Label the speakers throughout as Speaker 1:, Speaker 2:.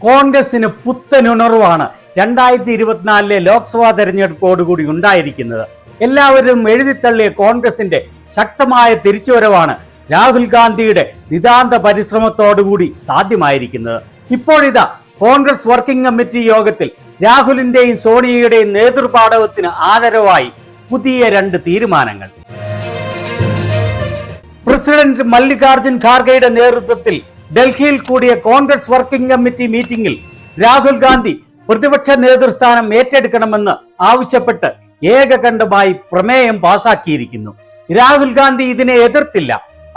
Speaker 1: കോൺഗ്രസിന് പുത്തനുണർവാണ് 2024 ലോക്സഭാ തെരഞ്ഞെടുപ്പോടുകൂടി ഉണ്ടായിരിക്കുന്നത്. എല്ലാവരും എഴുതിത്തള്ളിയ കോൺഗ്രസിന്റെ ശക്തമായ തിരിച്ചുവരവാണ് രാഹുൽ ഗാന്ധിയുടെ നിതാന്ത പരിശ്രമത്തോടുകൂടി സാധ്യമായിരിക്കുന്നത്. ഇപ്പോഴിതാ കോൺഗ്രസ് വർക്കിംഗ് കമ്മിറ്റി യോഗത്തിൽ രാഹുലിന്റെയും സോണിയയുടെയും നേതൃപാടവത്തിന് ആദരവായി പുതിയ 2 തീരുമാനങ്ങൾ. പ്രസിഡന്റ് മല്ലികാർജുൻ ഖാർഗെയുടെ നേതൃത്വത്തിൽ ഡൽഹിയിൽ കൂടിയ കോൺഗ്രസ് വർക്കിംഗ് കമ്മിറ്റി മീറ്റിംഗിൽ രാഹുൽ ഗാന്ധി പ്രതിപക്ഷ നേതൃസ്ഥാനം ഏറ്റെടുക്കണമെന്ന് ആവശ്യപ്പെട്ട് ഏകകണ്ഠമായി പ്രമേയം പാസാക്കിയിരിക്കുന്നു. രാഹുൽ ഗാന്ധി ഇതിനെ എതിർത്തില്ല.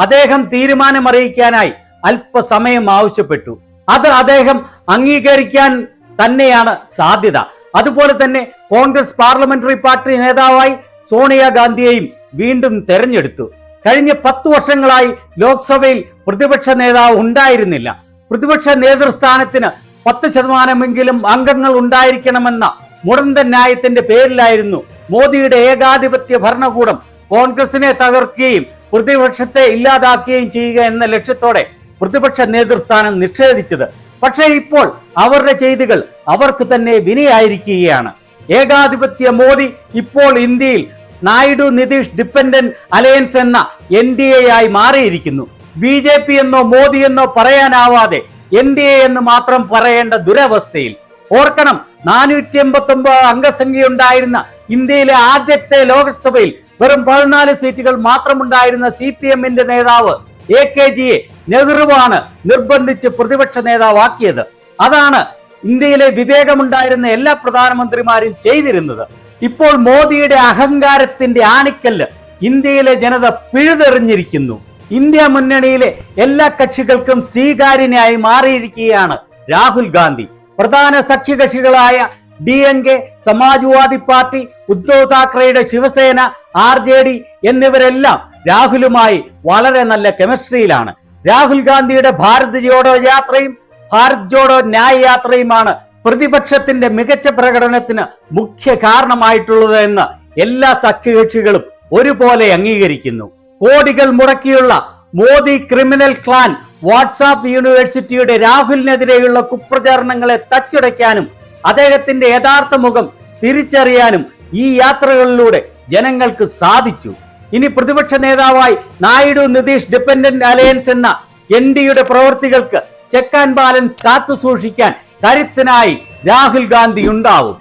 Speaker 1: അദ്ദേഹം തീരുമാനമറിയിക്കാനായി അല്പസമയം ആവശ്യപ്പെട്ടു. അത് അദ്ദേഹം അംഗീകരിക്കാൻ തന്നെയാണ് സാധ്യത. അതുപോലെ തന്നെ കോൺഗ്രസ് പാർലമെന്ററി പാർട്ടി നേതാവായി സോണിയാഗാന്ധിയെയും വീണ്ടും തെരഞ്ഞെടുത്തു. കഴിഞ്ഞ 10 വർഷങ്ങളായി ലോക്സഭയിൽ പ്രതിപക്ഷ നേതാവ് ഉണ്ടായിരുന്നില്ല. പ്രതിപക്ഷ നേതൃസ്ഥാനത്തിന് 10% അംഗങ്ങൾ ഉണ്ടായിരിക്കണമെന്ന മുടന്തൻ ന്യായത്തിന്റെ പേരിലായിരുന്നു മോദിയുടെ ഏകാധിപത്യ ഭരണകൂടം കോൺഗ്രസിനെ തകർക്കുകയും പ്രതിപക്ഷത്തെ ഇല്ലാതാക്കുകയും ചെയ്യുക എന്ന ലക്ഷ്യത്തോടെ പ്രതിപക്ഷ നേതൃസ്ഥാനം നിഷേധിച്ചത്. പക്ഷേ ഇപ്പോൾ അവരുടെ ചെയ്തികൾ അവർക്ക് തന്നെ വിനയായിരിക്കുകയാണ്. ഏകാധിപത്യ മോദി ഇപ്പോൾ ഇന്ത്യയിൽ നായിഡു നിതീഷ് ഡിപെൻഡന്റ് അലയൻസ് എന്ന NDA ആയി മാറിയിരിക്കുന്നു. BJP എന്നോ മോദി എന്നോ പറയാനാവാതെ NDA എന്ന് മാത്രം പറയേണ്ട ദുരവസ്ഥയിൽ. ഓർക്കണം, 489 അംഗസംഖ്യയുണ്ടായിരുന്ന ഇന്ത്യയിലെ ആദ്യത്തെ ലോക്സഭയിൽ വെറും 14 സീറ്റുകൾ മാത്രമുണ്ടായിരുന്ന CPM-ന്റെ നേതാവ് AKജിയെ നെഹ്റുവാണ് നിർബന്ധിച്ച് പ്രതിപക്ഷ നേതാവാക്കിയത്. അതാണ് ഇന്ത്യയിലെ വിവേകമുണ്ടായിരുന്ന എല്ലാ പ്രധാനമന്ത്രിമാരും ചെയ്തിരുന്നത്. ഇപ്പോൾ മോദിയുടെ അഹങ്കാരത്തിന്റെ ആണിക്കല്ല് ഇന്ത്യയിലെ ജനത പിഴുതെറിഞ്ഞിരിക്കുന്നു. ഇന്ത്യ മുന്നണിയിലെ എല്ലാ കക്ഷികൾക്കും സ്വീകാര്യനായി മാറിയിരിക്കുകയാണ് രാഹുൽ ഗാന്ധി. പ്രധാന സഖ്യകക്ഷികളായ DNK, സമാജ്വാദി പാർട്ടി, ഉദ്ധവ് താക്കറെയുടെ ശിവസേന, RJD എന്നിവരെല്ലാം രാഹുലുമായി വളരെ നല്ല കെമിസ്ട്രിയിലാണ്. രാഹുൽ ഗാന്ധിയുടെ ഭാരത് ജോഡോ യാത്രയും ഭാരത് ജോഡോ ന്യായ് യാത്രയുമാണ് പ്രതിപക്ഷത്തിന്റെ മികച്ച പ്രകടനത്തിന് മുഖ്യ കാരണമായിട്ടുള്ളത് എന്ന് എല്ലാ സഖ്യകക്ഷികളും ഒരുപോലെ അംഗീകരിക്കുന്നു. കോടികൾ മുടക്കിയുള്ള മോദി ക്രിമിനൽ ക്ലാൻ വാട്സാപ്പ് യൂണിവേഴ്സിറ്റിയുടെ രാഹുലിനെതിരെയുള്ള കുപ്രചാരണങ്ങളെ തച്ചുടയ്ക്കാനും അദ്ദേഹത്തിന്റെ യഥാർത്ഥ മുഖം തിരിച്ചറിയാനും ഈ യാത്രകളിലൂടെ ജനങ്ങൾക്ക് സാധിച്ചു. ഇനി പ്രതിപക്ഷ നേതാവായി നായിഡു നിതീഷ് ഡിപെൻഡന്റ് അലയൻസ് എന്ന NDയുടെ പ്രവർത്തികൾക്ക് ചെക്ക് ആൻഡ് ബാലൻസ് കാത്തു സൂക്ഷിക്കാൻ കരുത്തനായി രാഹുൽ ഗാന്ധി ഉണ്ടാവും.